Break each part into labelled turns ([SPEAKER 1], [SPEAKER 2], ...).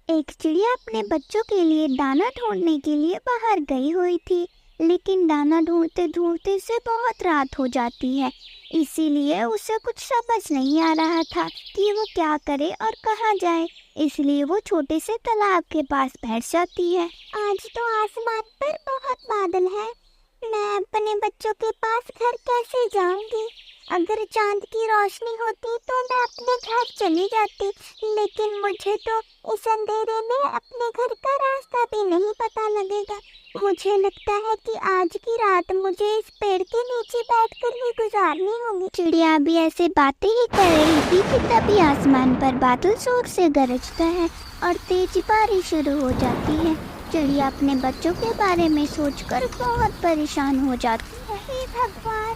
[SPEAKER 1] एक चिड़िया अपने बच्चों के लिए दाना ढूंढने के लिए बाहर गई हुई थी, लेकिन दाना ढूंढते ढूंढते से बहुत रात हो जाती है। इसीलिए उसे कुछ समझ नहीं आ रहा था कि वो क्या करे और कहाँ जाए। इसलिए वो छोटे से तालाब के पास बैठ जाती है। आज तो आसमान पर बहुत बादल है, मैं अपने बच्चों के पास घर कैसे जाऊंगी? अगर चांद की रोशनी होती तो मैं अपने घर चली जाती, लेकिन मुझे तो इस अंधेरे में अपने घर का रास्ता भी नहीं पता लगेगा। मुझे लगता है कि आज की रात मुझे इस पेड़ के नीचे बैठकर ही गुजारनी होगी। चिड़िया भी ऐसे बातें ही कर रही थी कि तभी आसमान पर बादल जोर से गरजता है और तेज बारिश शुरू हो जाती है। चिड़िया अपने बच्चों के बारे में सोचकर बहुत परेशान हो जाती है। हे भगवान,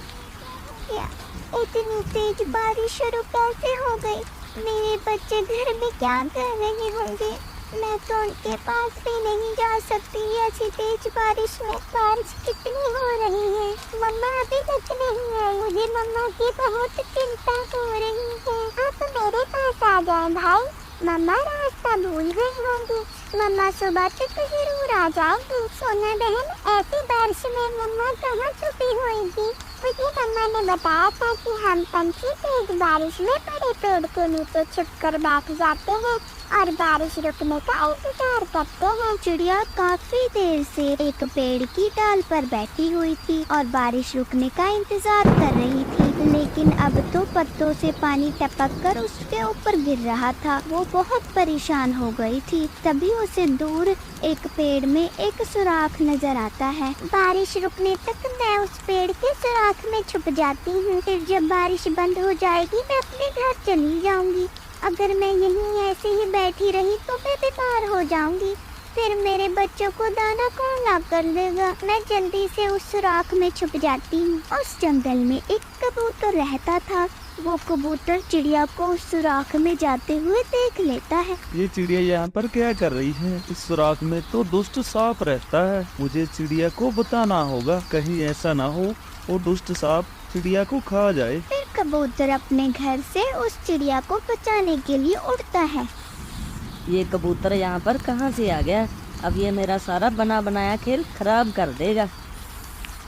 [SPEAKER 1] क्या इतनी तेज बारिश शुरू कैसे हो गई? मेरे बच्चे घर में क्या कर रहे होंगे? मैं तो उनके पास भी नहीं जा सकती ऐसी तेज बारिश में। बारिश कितनी हो रही है, मम्मा अभी तक नहीं आई। मुझे मम्मा की बहुत चिंता हो रही है। आप मेरे पास आ जाए भाई, मम्मा रास्ता भूल गई होंगी। मम्मा सुबह तक जरूर आ जाएगी। सोना बहन, ऐसी बारिश में मम्मा कहाँ छुपी होगी? मुझे मम्मा ने बताया था कि हम पंछी तेज बारिश में बड़े पेड़ के नीचे छुपकर बैठ जाते हैं और बारिश रुकने का इंतजार करते हैं। चिड़िया काफी देर से एक पेड़ की डाल पर बैठी हुई थी और बारिश रुकने का इंतजार कर रही थी, लेकिन अब तो पत्तों से पानी टपक कर उसके ऊपर गिर रहा था। वो बहुत परेशान हो गई थी। तभी उसे दूर एक पेड़ में एक सुराख नजर आता है। बारिश रुकने तक मैं उस पेड़ के सुराख में छुप जाती हूँ, फिर जब बारिश बंद हो जाएगी मैं अपने घर चली जाऊंगी। अगर मैं यहीं ऐसे ही बैठी रही तो मैं बीमार हो जाऊंगी, फिर मेरे बच्चों को दाना कौन ला कर देगा? मैं जल्दी से उस सुराख में छुप जाती हूँ। उस जंगल में एक कबूतर रहता था। वो कबूतर चिड़िया को उस सुराख में जाते हुए देख लेता है।
[SPEAKER 2] ये चिड़िया यहाँ पर क्या कर रही है? इस सुराख में तो दुष्ट सांप रहता है। मुझे चिड़िया को बताना होगा, कहीं ऐसा ना हो वो दुष्ट सांप चिड़िया को खा जाए।
[SPEAKER 1] फिर कबूतर अपने घर से उस चिड़िया को बचाने के लिए उड़ता है।
[SPEAKER 3] ये कबूतर यहाँ पर कहाँ से आ गया? अब ये मेरा सारा बना बनाया खेल खराब कर देगा।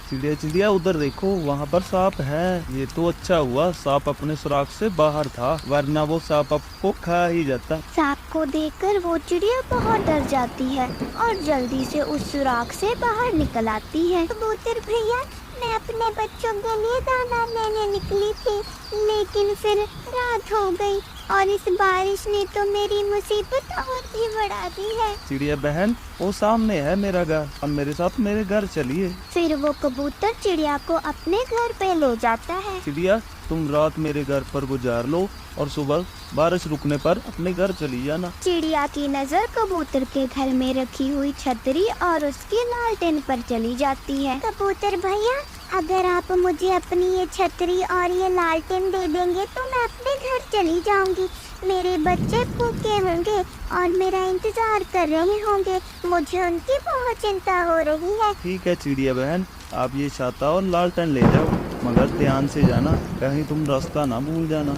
[SPEAKER 2] चिड़िया चिड़िया उधर देखो, वहाँ पर सांप है। ये तो अच्छा हुआ सांप अपने सुराख से बाहर था, वरना वो सांप आपको खा ही जाता।
[SPEAKER 1] सांप को देखकर वो चिड़िया बहुत डर जाती है और जल्दी से उस सुराख से बाहर निकल आती है। कबूतर भैया, मैं अपने बच्चों के लिए दाना लेने निकली थी, लेकिन फिर रात हो गई और इस बारिश ने तो मेरी मुसीबत और भी बढ़ा दी है।
[SPEAKER 2] चिड़िया बहन, वो सामने है मेरा घर, अब मेरे साथ मेरे घर चलिए।
[SPEAKER 1] फिर वो कबूतर चिड़िया को अपने घर पे ले जाता है।
[SPEAKER 2] चिड़िया, तुम रात मेरे घर पर गुजार लो और सुबह बारिश रुकने पर अपने घर चली जाना।
[SPEAKER 1] चिड़िया की नजर कबूतर के घर में रखी हुई छतरी और उसकी लालटेन पर चली जाती है। कबूतर भैया, अगर आप मुझे अपनी ये छतरी और ये लालटेन दे देंगे तो मैं अपने घर चली जाऊंगी। मेरे बच्चे भूखे होंगे और मेरा इंतजार कर रहे होंगे। मुझे उनकी बहुत चिंता हो रही है।
[SPEAKER 2] ठीक है चिड़िया बहन, आप ये छाता और लालटेन ले जाओ, मगर ध्यान से जाना, कहीं तुम रास्ता ना भूल जाना।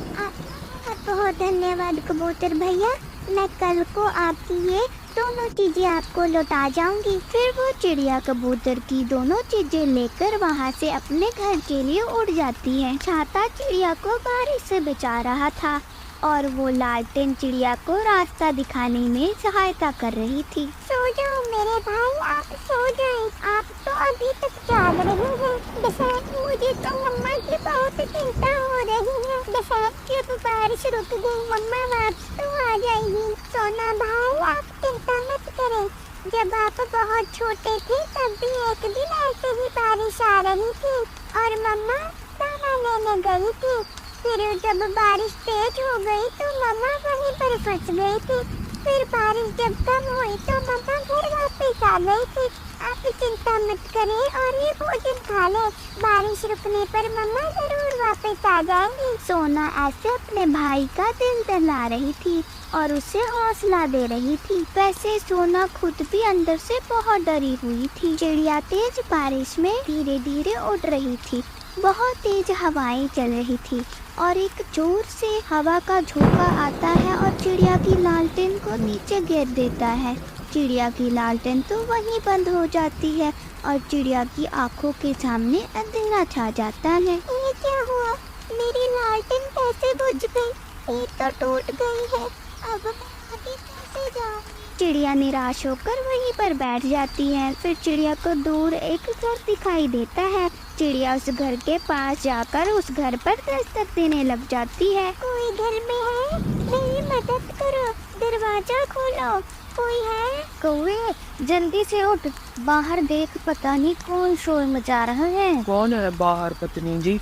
[SPEAKER 1] बहुत धन्यवाद कबूतर भैया, मैं कल को आपकी ये दोनों चीजें आपको लौटा जाऊंगी। फिर वो चिड़िया कबूतर की दोनों चीजें लेकर वहाँ से अपने घर के लिए उड़ जाती है। छाता चिड़िया को बारिश से बचा रहा था और वो लालटेन चिड़िया को रास्ता दिखाने में सहायता कर रही थी। सो जाओ मेरे भाई, आप सो जाएं। आप तो अभी तक जाग रहे हैं। बरसात, मुझे तो मम्मा की बहुत चिंता हो रही है। बरसात, जब बारिश रुक गई मम्मा वापस तो आ जाएगी। सोना भाई, आप चिंता मत करें। जब आप बहुत छोटे थे तब भी एक दिन ऐसे ही बारिश आ रही थी और मम्मा दाना लेने गई थी। फिर जब बारिश तेज हो गई तो मम्मा वहीं पर फंस गई थी। फिर बारिश जब कम हुई तो मम्मा घर वापस आ गई थी। आप चिंता मत करें और ये भोजन खा ले। बारिश रुकने पर मम्मा जरूर वापस आ जाएंगी। सोना ऐसे अपने भाई का दिल दहला रही थी और उसे हौसला दे रही थी। वैसे सोना खुद भी अंदर से बहुत डरी हुई थी। चिड़िया तेज बारिश में धीरे धीरे उड़ रही थी बहुत तेज हवाएं चल रही थी और एक जोर से हवा का झोंका आता है और चिड़िया की लालटेन को नीचे गिर देता है। चिड़िया की लालटेन तो वहीं बंद हो जाती है और चिड़िया की आंखों के सामने अंधेरा छा जाता है। ये क्या हुआ? मेरी लालटेन कैसे बुझ गई? ये तो टूट गई है। अब मैं आगे कैसे जाऊँ? चिड़िया निराश होकर वहीं पर बैठ जाती है। फिर चिड़िया को दूर एक घर दिखाई देता है। चिड़िया उस घर के पास जाकर उस घर पर दस्तक देने लग जाती है। कोई घर में है? मेरी मदद करो, दरवाजा खोलो, कोई है? कौवे जल्दी से उठ, बाहर देख, पता नहीं कौन शोर मचा रहा है।
[SPEAKER 4] कौन है बाहर पत्नी जी,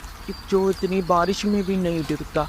[SPEAKER 4] जो इतनी बारिश में भी नहीं डरता?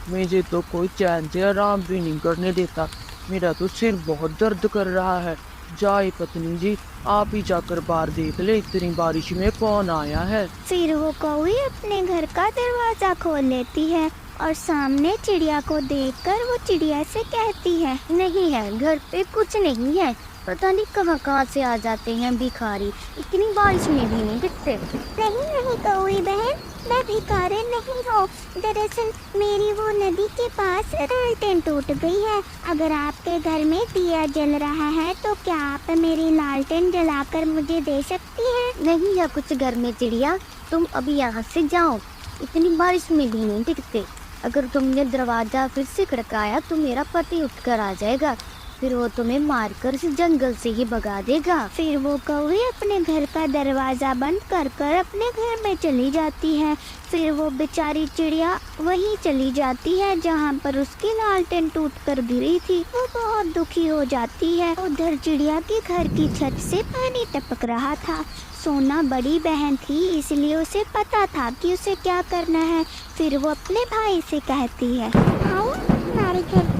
[SPEAKER 4] मुझे तो कोई चैन से आराम भी नहीं करने देता। मेरा तो सिर बहुत दर्द कर रहा है। जाए पत्नी जी, आप ही जाकर बाहर देख ले, इतनी बारिश में कौन आया है।
[SPEAKER 1] फिर वो कौवी अपने घर का दरवाजा खोल लेती है और सामने चिड़िया को देखकर वो चिड़िया से कहती है,
[SPEAKER 3] नहीं है, घर पे कुछ नहीं है। पता नहीं कहाँ से आ जाते हैं भिखारी, इतनी बारिश में भी नहीं दिखते।
[SPEAKER 1] नहीं नहीं कौवी बहन, मैं भिखारी नहीं हूँ। दरअसल मेरी वो नदी के पास लालटेन टूट गई है। अगर आपके घर में दिया जल रहा है तो क्या आप मेरी लालटेन जलाकर मुझे दे सकती हैं?
[SPEAKER 3] नहीं है कुछ घर में चिड़िया, तुम अभी यहाँ से जाओ, इतनी बारिश में भी नहीं दिखते। अगर तुमने दरवाजा फिर से खड़काया तो मेरा पति उठकर आ जाएगा, फिर वो तुम्हें मारकर इस जंगल से ही भगा देगा।
[SPEAKER 1] फिर वो कौवी अपने घर का दरवाजा बंद कर अपने घर में चली जाती है। फिर वो बेचारी चिड़िया वहीं चली जाती है जहाँ पर उसकी लालटेन टूट कर गिरी थी। वो बहुत दुखी हो जाती है। उधर चिड़िया के घर की छत से पानी टपक रहा था। सोना बड़ी बहन थी, इसलिए उसे पता था कि उसे क्या करना है। फिर वो अपने भाई से कहती है, भाई हमारे घर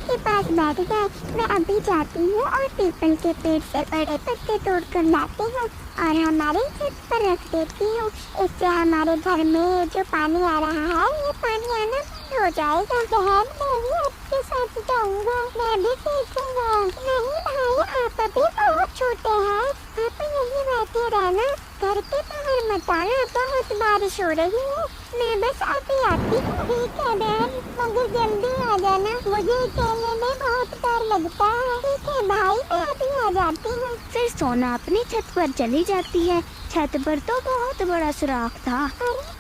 [SPEAKER 1] के पास बैठ जाए, मैं अभी जाती हूँ और पीपल के पेड़ से बड़े पत्ते तोड़ कर लाती हूँ और हमारे छत पर रख देती हूँ। इससे हमारे घर में जो पानी आ रहा है ये पानी आना बंद हो जाएगा। बहन मैं भी आपके साथ जाऊँगा, मैं भी सीखूंगा। नहीं भाई, आप अभी बहुत छोटे हैं, आप यहीं बैठे रहना, घर के बाहर मत आना, बहुत बारिश हो रही है। मैं बस अभी आती हूँ। ठीक है बहन, मगर जल्दी आ जाना, मुझे अकेले में बहुत डर लगता है। ठीक है भाई, मैं अभी आ जाती हूँ। फिर सोना अपनी छत पर चली जाती है। छत पर तो बहुत बड़ा सुराख था। अरे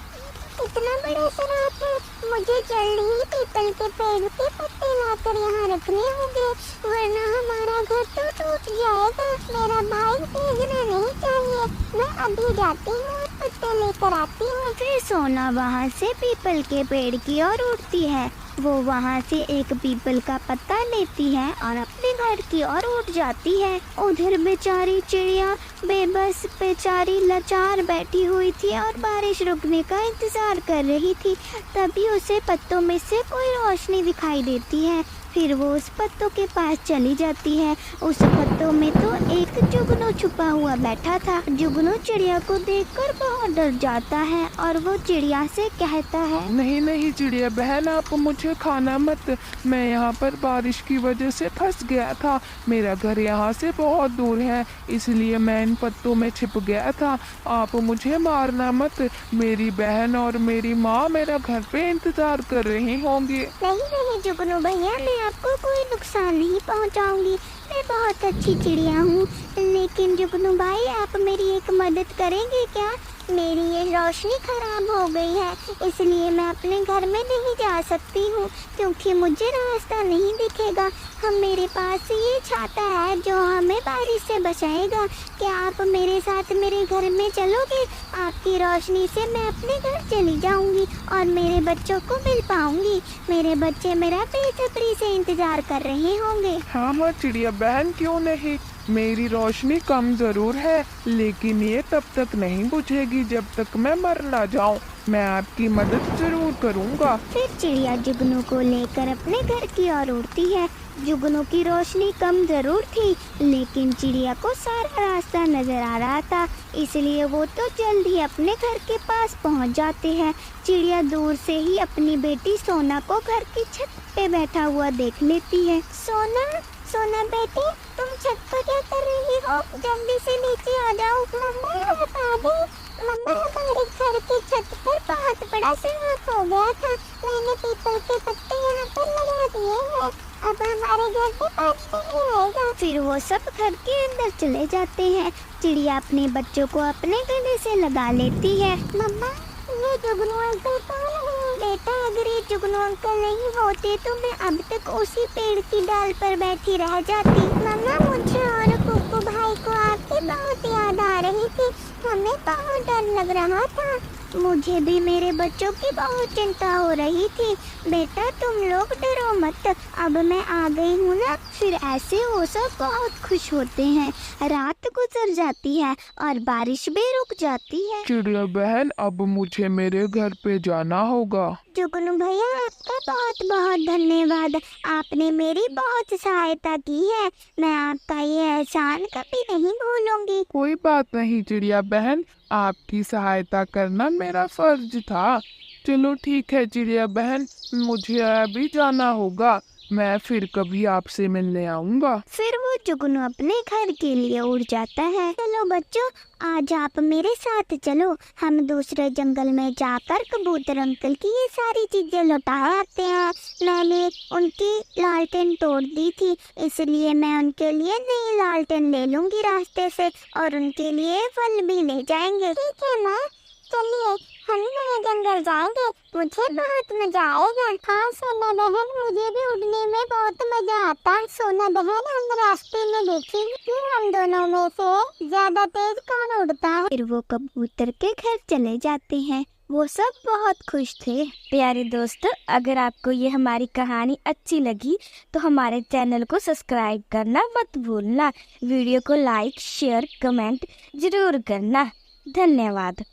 [SPEAKER 1] इतना बड़ा सुराख है, मुझे जल्दी ही पीपल के पेड़ के पत्ते लाकर यहाँ रखने होंगे, वरना हमारा घर तो टूट जाएगा। मेरा भाई भीगना नहीं चाहिए। मैं अभी जाती हूँ और पत्ते लेकर आती हूँ। फिर सोना वहाँ से पीपल के पेड़ की ओर उड़ती है। वो वहाँ से एक पीपल का पत्ता लेती है और अपने घर की ओर उड़ जाती है। उधर बेचारी चिड़िया बेबस बेचारी लाचार बैठी हुई थी और बारिश रुकने का इंतजार कर रही थी। तभी उसे पत्तों में से कोई रोशनी दिखाई देती है। फिर वो उस पत्तों के पास चली जाती है। उस पत्तों में तो एक जुगनू छुपा हुआ बैठा था। जुगनू चिड़िया को देखकर बहुत डर जाता है और वो चिड़िया से कहता है,
[SPEAKER 4] नहीं नहीं चिड़िया बहन, आप मुझे खाना मत, मैं यहाँ पर बारिश की वजह से फंस गया था। मेरा घर यहाँ से बहुत दूर है, इसलिए मैं इन पत्तों में छिप गया था। आप मुझे मारना मत, मेरी बहन और मेरी माँ मेरा घर पे इंतजार कर रही होंगी।
[SPEAKER 1] नहीं नहीं जुगनू भैया, मैं आपको कोई नुकसान नहीं पहुंचाऊंगी, मैं बहुत अच्छी चिड़िया हूँ। लेकिन जुगनू भाई, आप मेरी एक मदद करेंगे क्या? मेरी ये रोशनी खराब हो गई है, इसलिए मैं अपने घर में नहीं जा सकती हूँ क्योंकि मुझे रास्ता नहीं दिखेगा। हम मेरे पास ये छाता है जो हमें बारिश से बचाएगा। क्या आप मेरे साथ मेरे घर में चलोगे? आपकी रोशनी से मैं अपने घर चली जाऊँगी और मेरे बच्चों को मिल पाऊँगी। मेरे बच्चे मेरा बेसब्री से इंतजार कर रहे होंगे।
[SPEAKER 4] हाँ हाँ चिड़िया बहन, क्यों नहीं। मेरी रोशनी कम जरूर है, लेकिन ये तब तक नहीं बुझेगी जब तक मैं मर ना जाऊं। मैं आपकी मदद जरूर करूंगा।
[SPEAKER 1] फिर चिड़िया जुगनू को लेकर अपने घर की ओर उड़ती है। जुगनू की रोशनी कम जरूर थी, लेकिन चिड़िया को सारा रास्ता नजर आ रहा था, इसलिए वो तो जल्द ही अपने घर के पास पहुंच जाते हैं। चिड़िया दूर से ही अपनी बेटी सोना को घर की छत पे बैठा हुआ देख लेती है। सोना, सोना बेटी, तुम छत पर क्या कर रही हो? जल्दी से नीचे आ जाओ। मम्मा हमारे घर की छत पर ऐसे रात हो गया था, मैंने पीपल के पत्ते यहाँ पर लगा दिए हैं। अब हमारे घर पे पानी नहीं आएगा। फिर वो सब घर के अंदर चले जाते हैं। चिड़िया अपने बच्चों को अपने गले से लगा लेती है। मम्मा, ये जुगनू अंकल कौन है? बेटा, अगर ये जुगनू अंकल नहीं होते तो मैं अब तक उसी पेड़ की डाल पर बैठी रह जाती। मम्मा, मुझे और कुक्कू भाई को आपकी बहुत याद आ रही थी। हमें बहुत डर लग रहा था। मुझे भी मेरे बच्चों की बहुत चिंता हो रही थी। बेटा, तुम लोग डरो मत, अब मैं आ गई हूँ ना। फिर ऐसे वो सब बहुत खुश होते हैं। रात गुजर जाती है और बारिश भी रुक जाती है।
[SPEAKER 4] चिड़िया बहन, अब मुझे मेरे घर पे जाना होगा।
[SPEAKER 1] जुगनू भैया, आपका बहुत बहुत धन्यवाद। आपने मेरी बहुत सहायता की है। मैं आपका ये एहसान कभी नहीं भूलूंगी।
[SPEAKER 4] कोई बात नहीं चिड़िया बहन, आपकी सहायता करना मेरा फर्ज था। चलो ठीक है चिड़िया बहन, मुझे अभी जाना होगा। मैं फिर कभी आपसे मिलने आऊँगा।
[SPEAKER 1] फिर वो जुगनू अपने घर के लिए उड़ जाता है। चलो बच्चों, आज आप मेरे साथ चलो। हम दूसरे जंगल में जाकर कबूतर अंकल की ये सारी चीजें लौटा आते हैं। मैंने उनकी लालटेन तोड़ दी थी, इसलिए मैं उनके लिए नई लालटेन ले लूंगी रास्ते से, और उनके लिए फल भी ले जाएंगे। ठीक है माँ, चलिए हम नए जंगल जाएंगे। मुझे बहुत मजा आएगा। हाँ सोना बहन, मुझे भी उड़ने में बहुत मजा आता है। सोना बहन, हम रास्ते में देखेंगे कि हम दोनों में से ज्यादा तेज कौन उड़ता है। फिर वो कबूतर के घर चले जाते हैं। वो सब बहुत खुश थे।
[SPEAKER 3] प्यारे दोस्तों, अगर आपको ये हमारी कहानी अच्छी लगी तो हमारे चैनल को सब्सक्राइब करना मत भूलना। वीडियो को लाइक, शेयर, कमेंट जरूर करना। धन्यवाद।